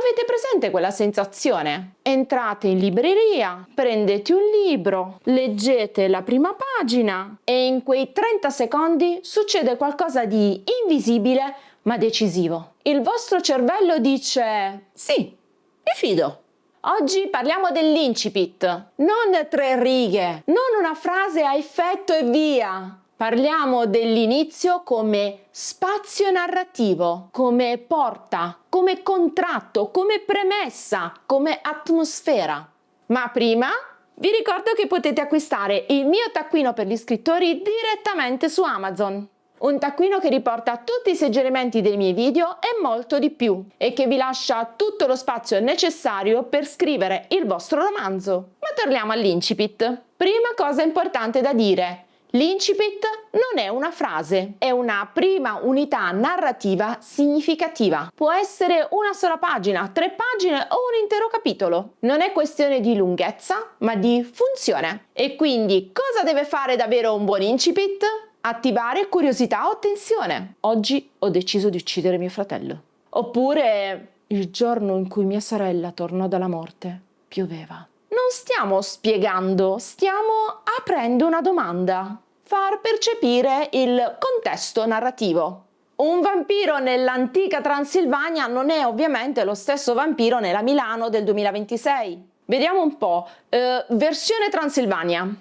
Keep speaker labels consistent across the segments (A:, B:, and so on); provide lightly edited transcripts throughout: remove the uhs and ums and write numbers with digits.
A: Avete presente quella sensazione? Entrate in libreria, prendete un libro, leggete la prima pagina e in quei 30 secondi succede qualcosa di invisibile ma decisivo. Il vostro cervello dice: sì, mi fido. Oggi parliamo dell'incipit, non 3 righe, non una frase a effetto e via. Parliamo dell'inizio come spazio narrativo, come porta, come contratto, come premessa, come atmosfera. Ma prima vi ricordo che potete acquistare il mio taccuino per gli scrittori direttamente su Amazon. Un taccuino che riporta tutti i suggerimenti dei miei video e molto di più, e che vi lascia tutto lo spazio necessario per scrivere il vostro romanzo. Ma torniamo all'incipit. Prima cosa importante da dire: l'incipit non è una frase, è una prima unità narrativa significativa. Può essere una sola pagina, 3 pagine o un intero capitolo. Non è questione di lunghezza, ma di funzione. E quindi cosa deve fare davvero un buon incipit? Attivare curiosità o tensione. Oggi ho deciso di uccidere mio fratello. Oppure il giorno in cui mia sorella tornò dalla morte, pioveva. Non stiamo spiegando, stiamo aprendo una domanda. Far percepire il contesto narrativo. Un vampiro nell'antica Transilvania non è ovviamente lo stesso vampiro nella Milano del 2026. Vediamo un po'. Versione Transilvania.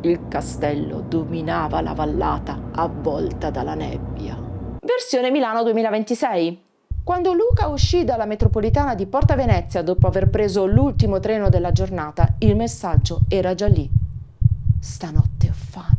A: Il castello dominava la vallata avvolta dalla nebbia. Versione Milano 2026. Quando Luca uscì dalla metropolitana di Porta Venezia dopo aver preso l'ultimo treno della giornata, il messaggio era già lì. Stanotte ho fame.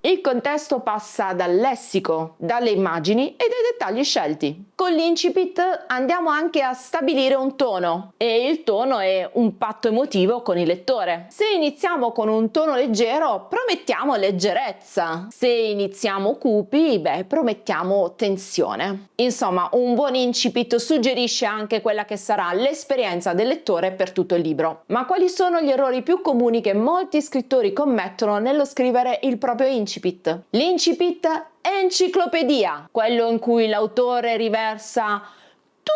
A: Il contesto passa dal lessico, dalle immagini e dai dettagli scelti. Con l'incipit andiamo anche a stabilire un tono, e il tono è un patto emotivo con il lettore. Se iniziamo con un tono leggero, promettiamo leggerezza. Se iniziamo cupi, promettiamo tensione. Insomma, un buon incipit suggerisce anche quella che sarà l'esperienza del lettore per tutto il libro. Ma quali sono gli errori più comuni che molti scrittori commettono nello scrivere il proprio incipit? L'incipit è enciclopedia, quello in cui l'autore riversa tutte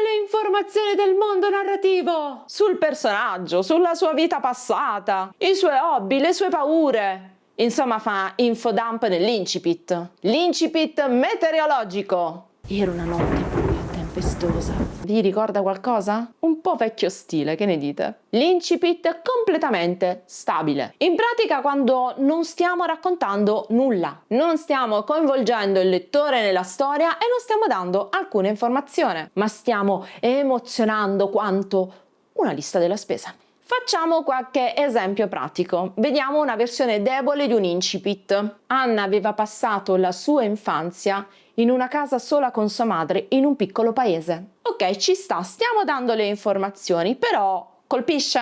A: le informazioni del mondo narrativo sul personaggio, sulla sua vita passata, i suoi hobby, le sue paure. Insomma, fa infodump nell'incipit. L'incipit meteorologico. Era una notte buia e tempestosa. Vi ricorda qualcosa? Un po' vecchio stile, che ne dite? L'incipit completamente stabile. In pratica, quando non stiamo raccontando nulla, non stiamo coinvolgendo il lettore nella storia e non stiamo dando alcuna informazione, ma stiamo emozionando quanto una lista della spesa. Facciamo qualche esempio pratico. Vediamo una versione debole di un incipit. Anna aveva passato la sua infanzia in una casa sola con sua madre in un piccolo paese. Ok, ci sta, stiamo dando le informazioni, però colpisce?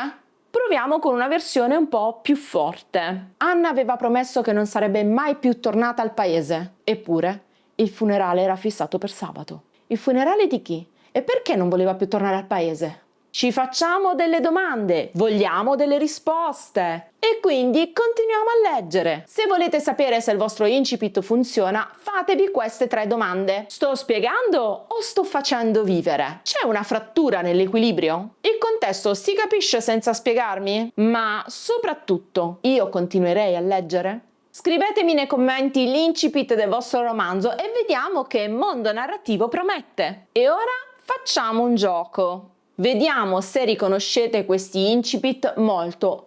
A: Proviamo con una versione un po' più forte. Anna aveva promesso che non sarebbe mai più tornata al paese, eppure il funerale era fissato per sabato. Il funerale di chi? E perché non voleva più tornare al paese? Ci facciamo delle domande, vogliamo delle risposte e quindi continuiamo a leggere. Se volete sapere se il vostro incipit funziona, fatevi queste 3 domande. Sto spiegando o sto facendo vivere? C'è una frattura nell'equilibrio? Il contesto si capisce senza spiegarmi? Ma soprattutto, io continuerei a leggere? Scrivetemi nei commenti l'incipit del vostro romanzo e vediamo che mondo narrativo promette. E ora facciamo un gioco. Vediamo se riconoscete questi incipit molto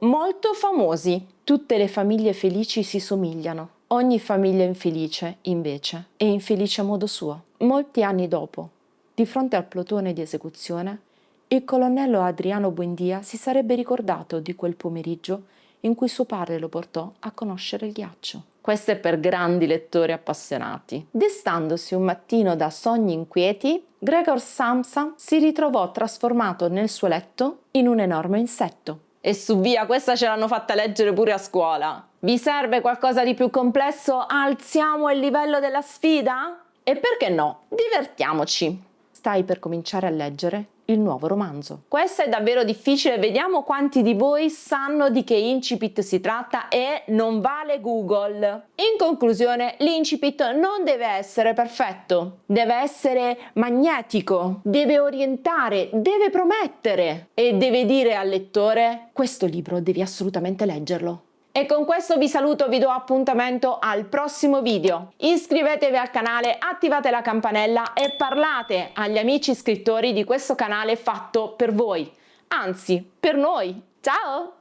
A: famosi. Tutte le famiglie felici si somigliano. Ogni famiglia infelice, invece, è infelice a modo suo. Molti anni dopo, di fronte al plotone di esecuzione, il colonnello Adriano Buendia si sarebbe ricordato di quel pomeriggio in cui suo padre lo portò a conoscere il ghiaccio. Questo è per grandi lettori appassionati. Destandosi un mattino da sogni inquieti, Gregor Samsa si ritrovò trasformato nel suo letto in un enorme insetto. E su via, questa ce l'hanno fatta leggere pure a scuola. Vi serve qualcosa di più complesso? Alziamo il livello della sfida? E perché no? Divertiamoci! Stai per cominciare a leggere il nuovo romanzo. Questo è davvero difficile, vediamo quanti di voi sanno di che incipit si tratta e non vale Google. In conclusione, l'incipit non deve essere perfetto, deve essere magnetico, deve orientare, deve promettere e deve dire al lettore: questo libro devi assolutamente leggerlo. E con questo vi saluto, vi do appuntamento al prossimo video. Iscrivetevi al canale, attivate la campanella e parlate agli amici scrittori di questo canale fatto per voi, anzi per noi. Ciao!